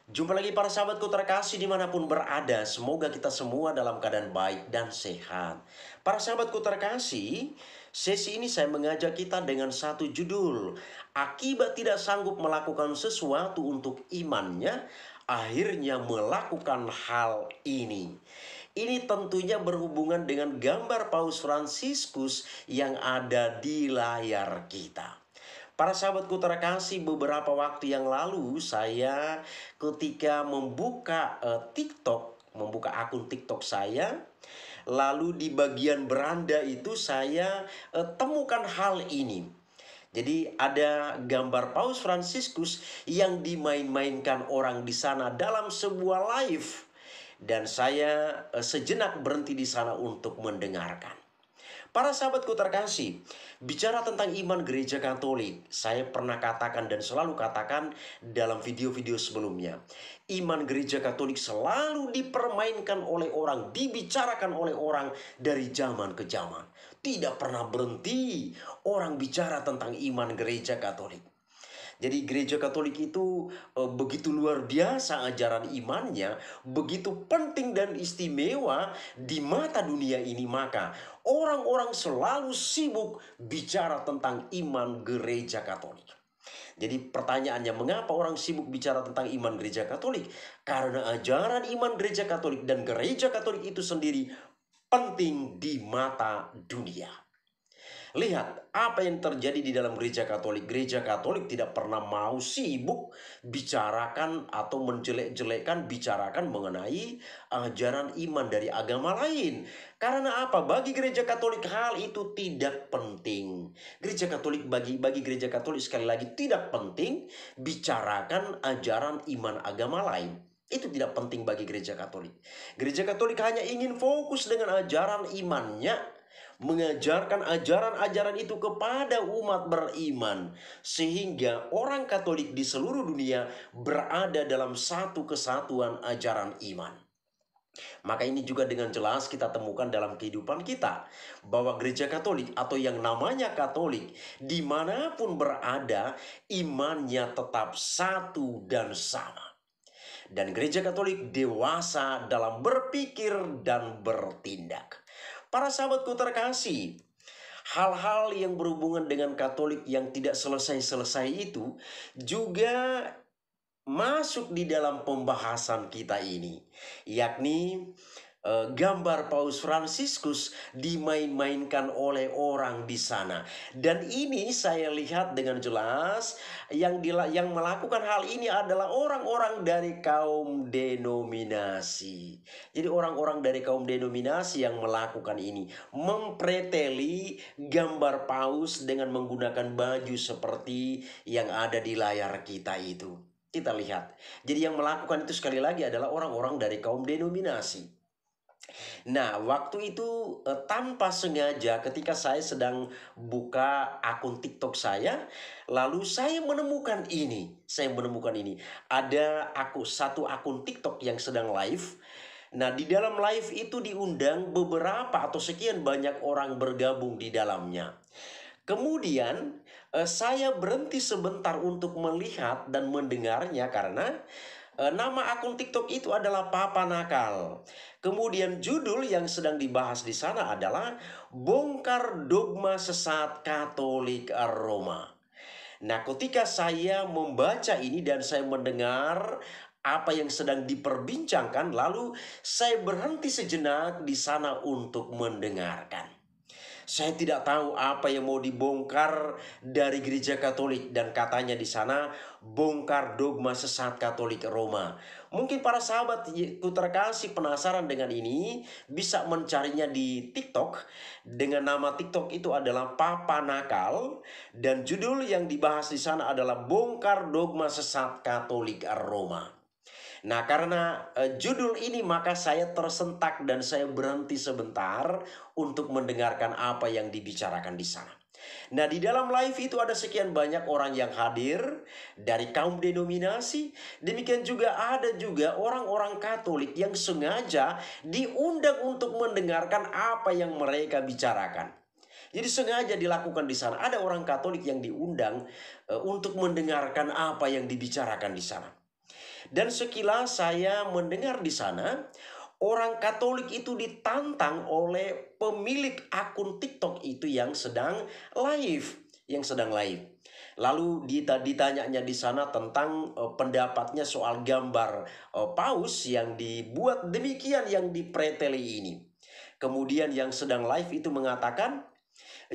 Jumpa lagi para sahabatku terkasih dimanapun berada. Semoga kita semua dalam keadaan baik dan sehat. Para sahabatku terkasih, sesi ini saya mengajak kita dengan satu judul. Akibat tidak sanggup melakukan sesuatu untuk imannya, akhirnya melakukan hal ini. Ini tentunya berhubungan dengan gambar Paus Fransiskus yang ada di layar kita. Para sahabatku terkasih, beberapa waktu yang lalu saya ketika membuka membuka akun TikTok saya, lalu di bagian beranda itu saya temukan hal ini. Jadi ada gambar Paus Fransiskus yang dimain-mainkan orang di sana dalam sebuah live, dan saya sejenak berhenti di sana untuk mendengarkan. Para sahabatku terkasih, bicara tentang iman gereja Katolik, saya pernah katakan dan selalu katakan dalam video-video sebelumnya. Iman gereja Katolik selalu dipermainkan oleh orang, dibicarakan oleh orang dari zaman ke zaman. Tidak pernah berhenti orang bicara tentang iman gereja Katolik. Jadi gereja Katolik itu begitu luar biasa ajaran imannya, begitu penting dan istimewa di mata dunia ini, maka orang-orang selalu sibuk bicara tentang iman gereja Katolik. Jadi pertanyaannya, mengapa orang sibuk bicara tentang iman gereja Katolik? Karena ajaran iman gereja Katolik dan gereja Katolik itu sendiri penting di mata dunia. Lihat apa yang terjadi di dalam gereja Katolik. Gereja Katolik tidak pernah mau sibuk bicarakan atau menjelek-jelekkan, bicarakan mengenai ajaran iman dari agama lain. Karena apa? Bagi gereja Katolik hal itu tidak penting. Gereja Katolik bagi gereja Katolik sekali lagi tidak penting bicarakan ajaran iman agama lain. Itu tidak penting bagi gereja Katolik. Gereja Katolik hanya ingin fokus dengan ajaran imannya, mengajarkan ajaran-ajaran itu kepada umat beriman, sehingga orang Katolik di seluruh dunia berada dalam satu kesatuan ajaran iman. Maka ini juga dengan jelas kita temukan dalam kehidupan kita, bahwa gereja Katolik atau yang namanya Katolik dimanapun berada, imannya tetap satu dan sama. Dan gereja Katolik dewasa dalam berpikir dan bertindak. Para sahabatku terkasih, hal-hal yang berhubungan dengan Katolik yang tidak selesai-selesai itu juga masuk di dalam pembahasan kita ini, yakni gambar Paus Fransiskus dimain-mainkan oleh orang di sana. Dan ini saya lihat dengan jelas yang melakukan hal ini adalah orang-orang dari kaum denominasi. Jadi orang-orang dari kaum denominasi yang melakukan ini, mempreteli gambar Paus dengan menggunakan baju seperti yang ada di layar kita itu. Kita lihat. Jadi yang melakukan itu sekali lagi adalah orang-orang dari kaum denominasi. Nah, waktu itu tanpa sengaja ketika saya sedang buka akun TikTok saya, lalu saya menemukan ini. Ada satu akun TikTok yang sedang live. Nah, di dalam live itu diundang beberapa atau sekian banyak orang bergabung di dalamnya. Kemudian saya berhenti sebentar untuk melihat dan mendengarnya karena nama akun TikTok itu adalah Papa Nakal. Kemudian judul yang sedang dibahas di sana adalah Bongkar Dogma Sesat Katolik Roma. Nah, ketika saya membaca ini dan saya mendengar apa yang sedang diperbincangkan, lalu saya berhenti sejenak di sana untuk mendengarkan. Saya tidak tahu apa yang mau dibongkar dari gereja Katolik, dan katanya di sana bongkar dogma sesat Katolik Roma. Mungkin para sahabatku terkasih penasaran dengan ini, bisa mencarinya di TikTok dengan nama TikTok itu adalah Papa Nakal, dan judul yang dibahas di sana adalah bongkar dogma sesat Katolik Roma. Nah, karena judul ini maka saya tersentak dan saya berhenti sebentar untuk mendengarkan apa yang dibicarakan di sana. Nah, di dalam live itu ada sekian banyak orang yang hadir dari kaum denominasi. Demikian juga ada juga orang-orang Katolik yang sengaja diundang untuk mendengarkan apa yang mereka bicarakan. Jadi sengaja dilakukan di sana. Ada orang Katolik yang diundang untuk mendengarkan apa yang dibicarakan di sana. Dan sekilas saya mendengar di sana, orang Katolik itu ditantang oleh pemilik akun TikTok itu yang sedang live, Lalu ditanyanya di sana tentang pendapatnya soal gambar paus yang dibuat demikian yang dipreteli ini. Kemudian yang sedang live itu mengatakan,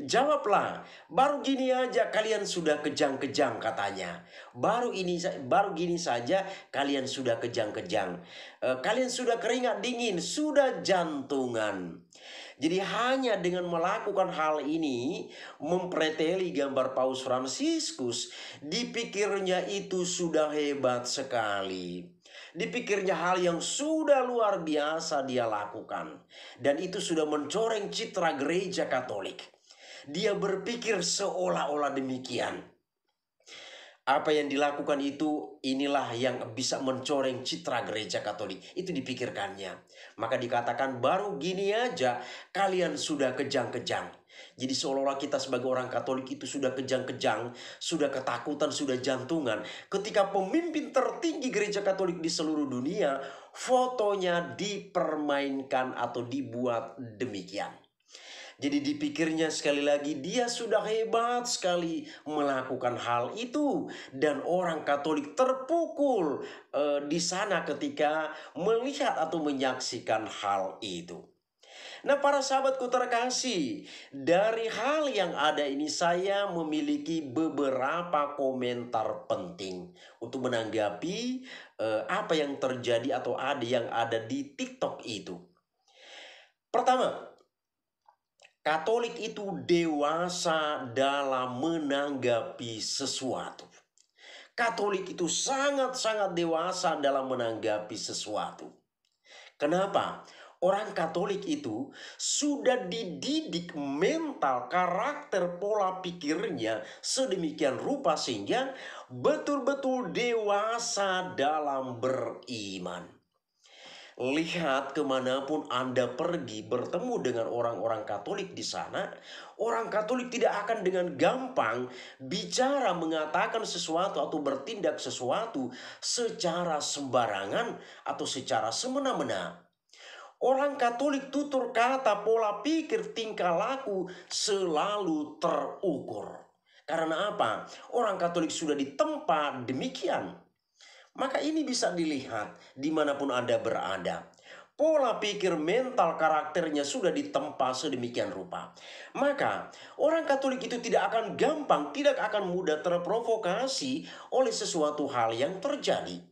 "Jawablah, baru gini aja kalian sudah kejang-kejang," katanya. Baru gini saja kalian sudah kejang-kejang. Kalian sudah keringat dingin, sudah jantungan. Jadi hanya dengan melakukan hal ini, mempreteli gambar Paus Fransiskus, dipikirnya itu sudah hebat sekali. Dipikirnya hal yang sudah luar biasa dia lakukan. Dan itu sudah mencoreng citra gereja Katolik. Dia berpikir seolah-olah demikian. Apa yang dilakukan itu inilah yang bisa mencoreng citra gereja Katolik. Itu dipikirkannya. Maka dikatakan baru gini aja kalian sudah kejang-kejang. Jadi seolah-olah kita sebagai orang Katolik itu sudah kejang-kejang, sudah ketakutan, sudah jantungan. Ketika pemimpin tertinggi gereja Katolik di seluruh dunia, fotonya dipermainkan atau dibuat demikian. Jadi dipikirnya sekali lagi dia sudah hebat sekali melakukan hal itu. Dan orang Katolik terpukul di sana ketika melihat atau menyaksikan hal itu. Nah, para sahabatku terkasih, dari hal yang ada ini saya memiliki beberapa komentar penting untuk menanggapi apa yang terjadi atau yang ada di TikTok itu. Pertama, Katolik itu dewasa dalam menanggapi sesuatu. Katolik itu sangat-sangat dewasa dalam menanggapi sesuatu. Kenapa? Orang Katolik itu sudah dididik mental, karakter, pola pikirnya sedemikian rupa sehingga betul-betul dewasa dalam beriman. Lihat kemanapun Anda pergi bertemu dengan orang-orang Katolik di sana, orang Katolik tidak akan dengan gampang bicara, mengatakan sesuatu atau bertindak sesuatu secara sembarangan atau secara semena-mena. Orang Katolik tutur kata, pola pikir, tingkah laku selalu terukur. Karena apa? Orang Katolik sudah ditempa demikian. Maka ini bisa dilihat dimanapun Anda berada. Pola pikir, mental, karakternya sudah ditempa sedemikian rupa. Maka orang Katolik itu tidak akan gampang, tidak akan mudah terprovokasi oleh sesuatu hal yang terjadi.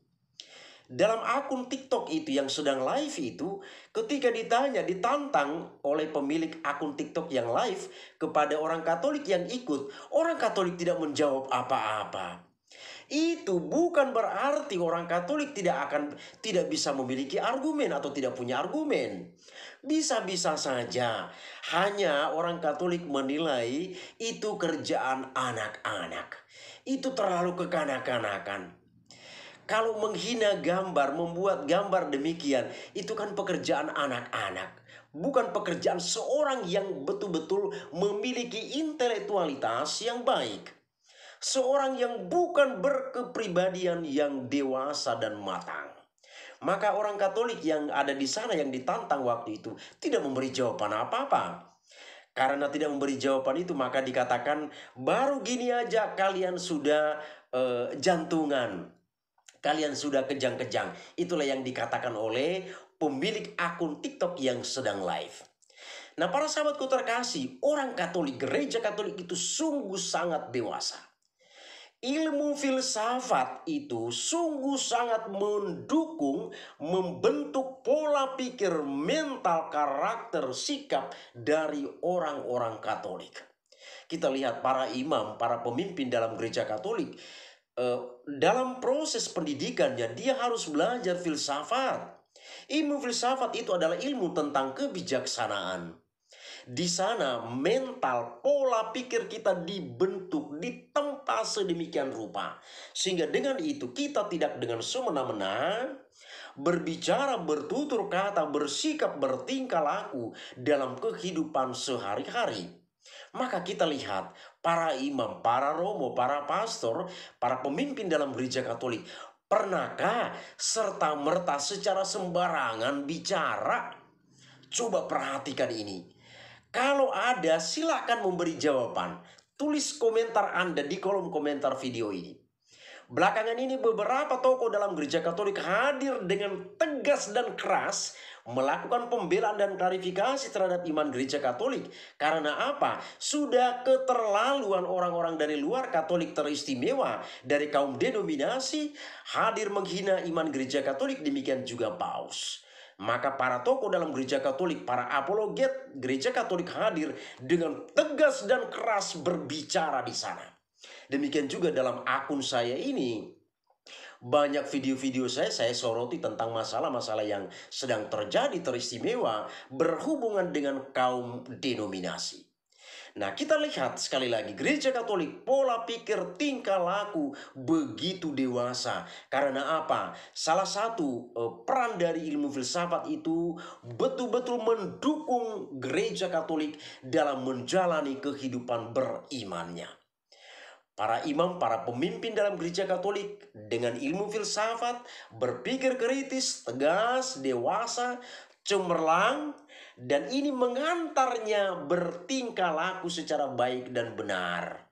Dalam akun TikTok itu yang sedang live itu, ketika ditantang oleh pemilik akun TikTok yang live kepada orang Katolik yang ikut, orang Katolik tidak menjawab apa-apa. Itu bukan berarti orang Katolik tidak bisa memiliki argumen atau tidak punya argumen. Bisa-bisa saja. Hanya orang Katolik menilai itu kerjaan anak-anak. Itu terlalu kekanak-kanakan. Kalau menghina gambar, membuat gambar demikian, itu kan pekerjaan anak-anak. Bukan pekerjaan seorang yang betul-betul memiliki intelektualitas yang baik. Seorang yang bukan berkepribadian yang dewasa dan matang. Maka orang Katolik yang ada di sana yang ditantang waktu itu tidak memberi jawaban apa-apa. Karena tidak memberi jawaban itu maka dikatakan baru gini aja kalian sudah jantungan. Kalian sudah kejang-kejang. Itulah yang dikatakan oleh pemilik akun TikTok yang sedang live. Nah, para sahabatku terkasih, orang Katolik, gereja Katolik itu sungguh sangat dewasa. Ilmu filsafat itu sungguh sangat mendukung, membentuk pola pikir, mental, karakter, sikap dari orang-orang Katolik. Kita lihat para imam, para pemimpin dalam gereja Katolik, dalam proses pendidikannya dia harus belajar filsafat. Ilmu filsafat itu adalah ilmu tentang kebijaksanaan. Di sana mental, pola pikir kita dibentuk, ditempa sedemikian rupa. Sehingga dengan itu kita tidak dengan semena-mena berbicara, bertutur kata, bersikap, bertingkah laku dalam kehidupan sehari-hari. Maka kita lihat para imam, para romo, para pastor, para pemimpin dalam gereja Katolik Pernahkah serta-merta secara sembarangan bicara? Coba perhatikan ini. Kalau ada, silakan memberi jawaban. Tulis komentar Anda di kolom komentar video ini. Belakangan ini beberapa tokoh dalam gereja Katolik hadir dengan tegas dan keras melakukan pembelaan dan klarifikasi terhadap iman gereja Katolik. Karena apa? Sudah keterlaluan orang-orang dari luar Katolik teristimewa dari kaum denominasi hadir menghina iman gereja Katolik, demikian juga Paus. Maka para tokoh dalam gereja Katolik, para apologet gereja Katolik hadir dengan tegas dan keras berbicara di sana. Demikian juga dalam akun saya ini, banyak video-video saya soroti tentang masalah-masalah yang sedang terjadi teristimewa berhubungan dengan kaum denominasi. Nah, kita lihat sekali lagi gereja Katolik pola pikir tingkah laku begitu dewasa. Karena apa? Salah satu peran dari ilmu filsafat itu betul-betul mendukung gereja Katolik dalam menjalani kehidupan berimannya. Para imam, para pemimpin dalam gereja Katolik dengan ilmu filsafat berpikir kritis, tegas, dewasa, cemerlang, dan ini mengantarnya bertingkah laku secara baik dan benar.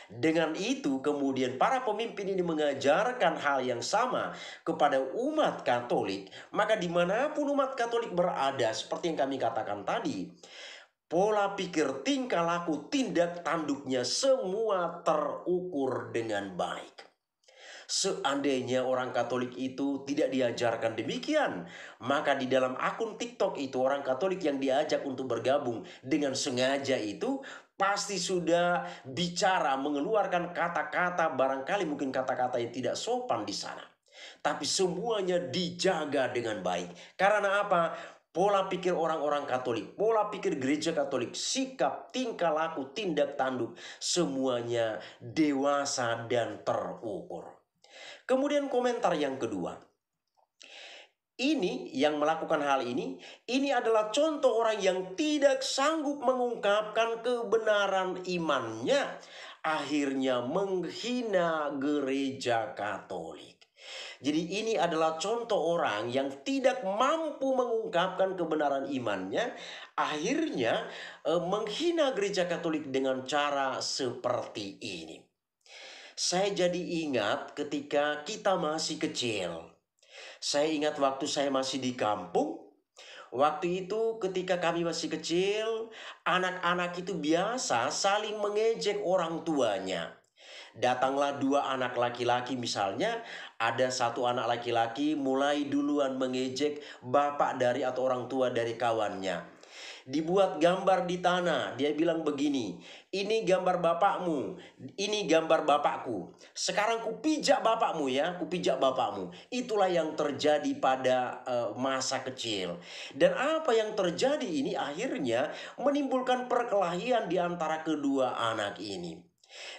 Dengan itu kemudian para pemimpin ini mengajarkan hal yang sama kepada umat Katolik. Maka dimanapun umat Katolik berada, seperti yang kami katakan tadi, pola pikir, tingkah laku, tindak tanduknya semua terukur dengan baik. Seandainya orang Katolik itu tidak diajarkan demikian, maka di dalam akun TikTok itu orang Katolik yang diajak untuk bergabung dengan sengaja itu pasti sudah bicara, mengeluarkan kata-kata, barangkali mungkin kata-kata yang tidak sopan di sana. Tapi semuanya dijaga dengan baik. Karena apa? Pola pikir orang-orang Katolik, pola pikir gereja Katolik, sikap, tingkah laku, tindak tanduk, semuanya dewasa dan terukur. Kemudian komentar yang kedua. Ini yang melakukan hal ini adalah contoh orang yang tidak sanggup mengungkapkan kebenaran imannya, akhirnya menghina gereja Katolik. Jadi ini adalah contoh orang yang tidak mampu mengungkapkan kebenaran imannya, akhirnya menghina gereja Katolik dengan cara seperti ini. Saya jadi ingat ketika kita masih kecil. Saya ingat waktu saya masih di kampung. Waktu itu ketika kami masih kecil, anak-anak itu biasa saling mengejek orang tuanya. Datanglah dua anak laki-laki misalnya, ada satu anak laki-laki mulai duluan mengejek bapak dari atau orang tua dari kawannya. Dibuat gambar di tanah, dia bilang begini, ini gambar bapakmu, ini gambar bapakku. Sekarang kupijak bapakmu ya, kupijak bapakmu. Itulah yang terjadi pada masa kecil. Dan apa yang terjadi ini akhirnya menimbulkan perkelahian di antara kedua anak ini.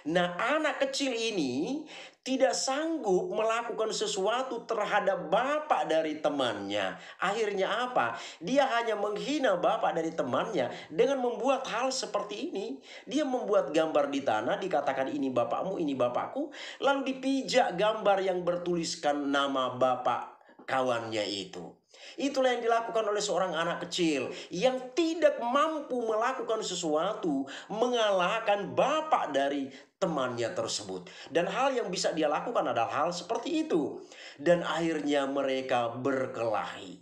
Nah, anak kecil ini tidak sanggup melakukan sesuatu terhadap bapak dari temannya. Akhirnya apa? Dia hanya menghina bapak dari temannya dengan membuat hal seperti ini. Dia membuat gambar di tanah, dikatakan ini bapakmu, ini bapakku. Lalu dipijak gambar yang bertuliskan nama bapak kawannya itu. Itulah yang dilakukan oleh seorang anak kecil yang tidak mampu melakukan sesuatu mengalahkan bapak dari temannya tersebut. Dan hal yang bisa dia lakukan adalah hal seperti itu. Dan akhirnya mereka berkelahi.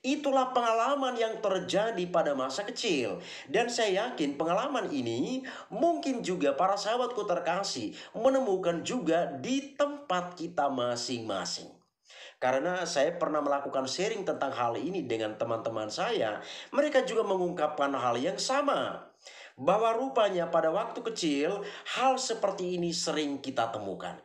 Itulah pengalaman yang terjadi pada masa kecil. Dan saya yakin pengalaman ini mungkin juga para sahabatku terkasih menemukan juga di tempat kita masing-masing. Karena saya pernah melakukan sharing tentang hal ini dengan teman-teman saya. Mereka juga mengungkapkan hal yang sama. Bahwa rupanya pada waktu kecil hal seperti ini sering kita temukan.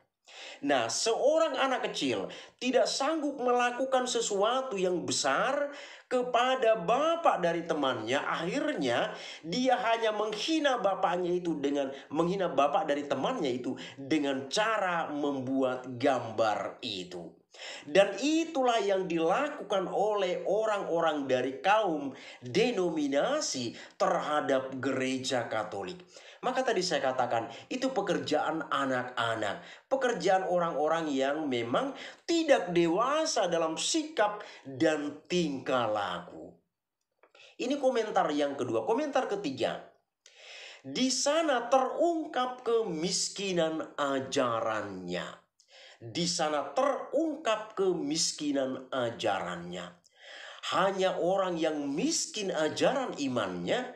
Nah, seorang anak kecil tidak sanggup melakukan sesuatu yang besar kepada bapak dari temannya. Akhirnya dia hanya menghina bapaknya itu dengan menghina bapak dari temannya itu dengan cara membuat gambar itu. Dan itulah yang dilakukan oleh orang-orang dari kaum denominasi terhadap gereja Katolik. Maka tadi saya katakan itu pekerjaan anak-anak, pekerjaan orang-orang yang memang tidak dewasa dalam sikap dan tingkah laku. Ini komentar yang kedua. Komentar ketiga, di sana terungkap kemiskinan ajarannya. Di sana terungkap kemiskinan ajarannya. Hanya orang yang miskin ajaran imannya,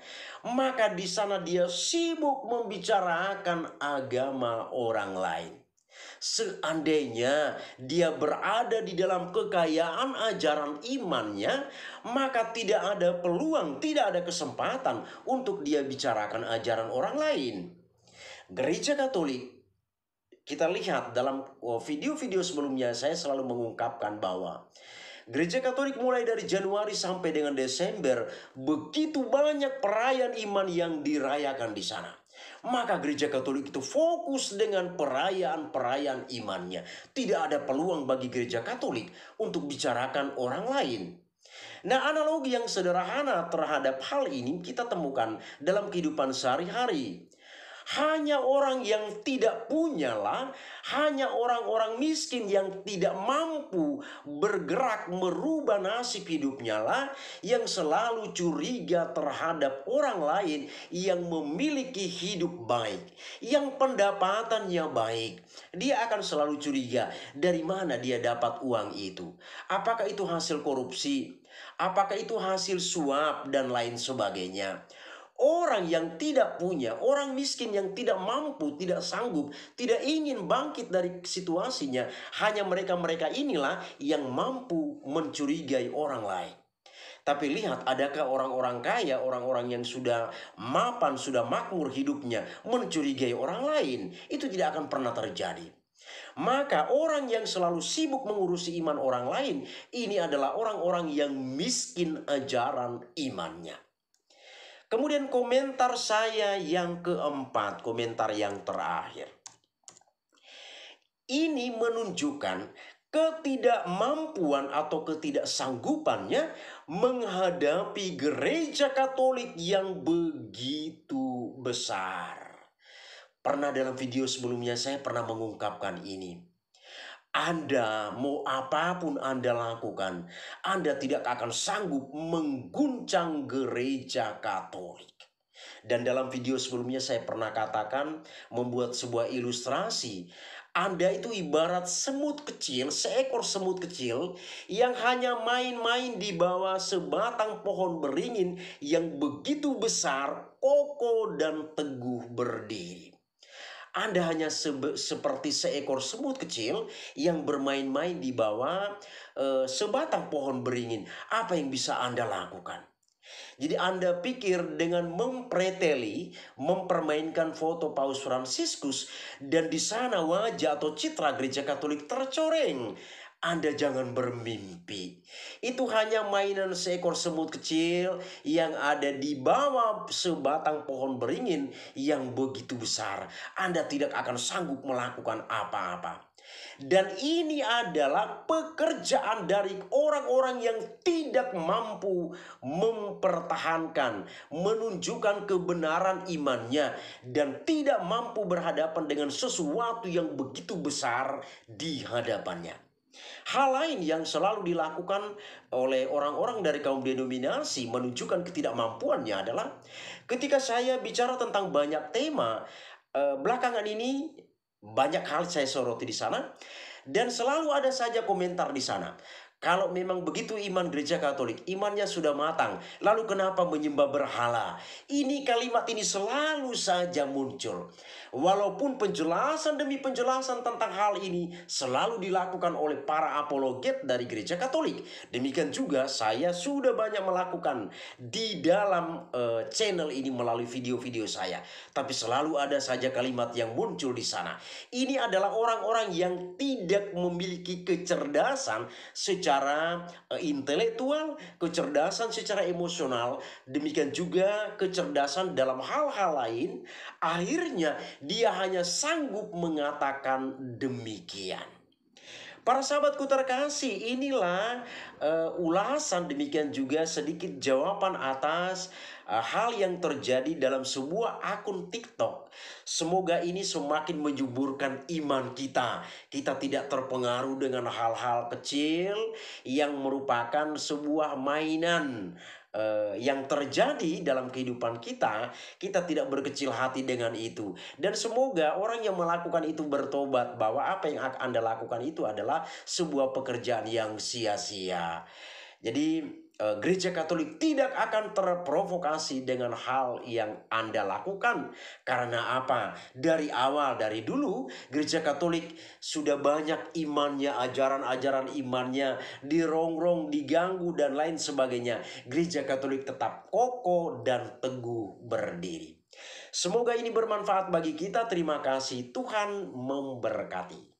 maka di sana dia sibuk membicarakan agama orang lain. Seandainya dia berada di dalam kekayaan ajaran imannya, maka tidak ada peluang, tidak ada kesempatan untuk dia bicarakan ajaran orang lain. Gereja Katolik, kita lihat dalam video-video sebelumnya saya selalu mengungkapkan bahwa Gereja Katolik mulai dari Januari sampai dengan Desember, begitu banyak perayaan iman yang dirayakan di sana. Maka Gereja Katolik itu fokus dengan perayaan-perayaan imannya. Tidak ada peluang bagi Gereja Katolik untuk bicarakan orang lain. Nah, analogi yang sederhana terhadap hal ini kita temukan dalam kehidupan sehari-hari. Hanya orang yang tidak punyalah, hanya orang-orang miskin yang tidak mampu bergerak merubah nasib hidupnya lah yang selalu curiga terhadap orang lain yang memiliki hidup baik, yang pendapatannya baik. Dia akan selalu curiga dari mana dia dapat uang itu. Apakah itu hasil korupsi? Apakah itu hasil suap dan lain sebagainya? Orang yang tidak punya, orang miskin yang tidak mampu, tidak sanggup, tidak ingin bangkit dari situasinya, hanya mereka-mereka inilah yang mampu mencurigai orang lain. Tapi lihat, adakah orang-orang kaya, orang-orang yang sudah mapan, sudah makmur hidupnya, mencurigai orang lain? Itu tidak akan pernah terjadi. Maka orang yang selalu sibuk mengurusi iman orang lain, ini adalah orang-orang yang miskin ajaran imannya. Kemudian komentar saya yang keempat, komentar yang terakhir. Ini menunjukkan ketidakmampuan atau ketidaksanggupannya menghadapi Gereja Katolik yang begitu besar. Pernah dalam video sebelumnya saya pernah mengungkapkan ini. Anda mau apapun Anda lakukan, Anda tidak akan sanggup mengguncang Gereja Katolik. Dan dalam video sebelumnya saya pernah katakan, membuat sebuah ilustrasi. Anda itu ibarat semut kecil, seekor semut kecil yang hanya main-main di bawah sebatang pohon beringin yang begitu besar, kokoh dan teguh berdiri. Anda hanya seperti seekor semut kecil yang bermain-main di bawah sebatang pohon beringin. Apa yang bisa Anda lakukan? Jadi Anda pikir dengan mempreteli, mempermainkan foto Paus Fransiskus, dan di sana wajah atau citra Gereja Katolik tercoreng, Anda jangan bermimpi. Itu hanya mainan seekor semut kecil yang ada di bawah sebatang pohon beringin yang begitu besar. Anda tidak akan sanggup melakukan apa-apa. Dan ini adalah pekerjaan dari orang-orang yang tidak mampu mempertahankan, menunjukkan kebenaran imannya, dan tidak mampu berhadapan dengan sesuatu yang begitu besar di hadapannya. Hal lain yang selalu dilakukan oleh orang-orang dari kaum denominasi menunjukkan ketidakmampuannya adalah ketika saya bicara tentang banyak tema, belakangan ini banyak hal saya soroti di sana, dan selalu ada saja komentar di sana. Kalau memang begitu iman Gereja Katolik, imannya sudah matang, lalu kenapa menyembah berhala? Ini kalimat ini selalu saja muncul. Walaupun penjelasan demi penjelasan tentang hal ini selalu dilakukan oleh para apologet dari Gereja Katolik. Demikian juga saya sudah banyak melakukan di dalam channel ini melalui video-video saya. Tapi selalu ada saja kalimat yang muncul di sana. Ini adalah orang-orang yang tidak memiliki kecerdasan secara intelektual, kecerdasan secara emosional, demikian juga kecerdasan dalam hal-hal lain. Akhirnya dia hanya sanggup mengatakan demikian. Para sahabatku terkasih, inilah ulasan, demikian juga sedikit jawaban atas hal yang terjadi dalam sebuah akun TikTok. Semoga ini semakin menyuburkan iman kita. Kita tidak terpengaruh dengan hal-hal kecil yang merupakan sebuah mainan yang terjadi dalam kehidupan kita. Kita tidak berkecil hati dengan itu. Dan semoga orang yang melakukan itu bertobat bahwa apa yang Anda lakukan itu adalah sebuah pekerjaan yang sia-sia. Jadi Gereja Katolik tidak akan terprovokasi dengan hal yang Anda lakukan. Karena apa? Dari awal, dari dulu Gereja Katolik sudah banyak imannya, ajaran-ajaran imannya dirongrong, diganggu dan lain sebagainya. Gereja Katolik tetap kokoh dan teguh berdiri. Semoga ini bermanfaat bagi kita. Terima kasih. Tuhan memberkati.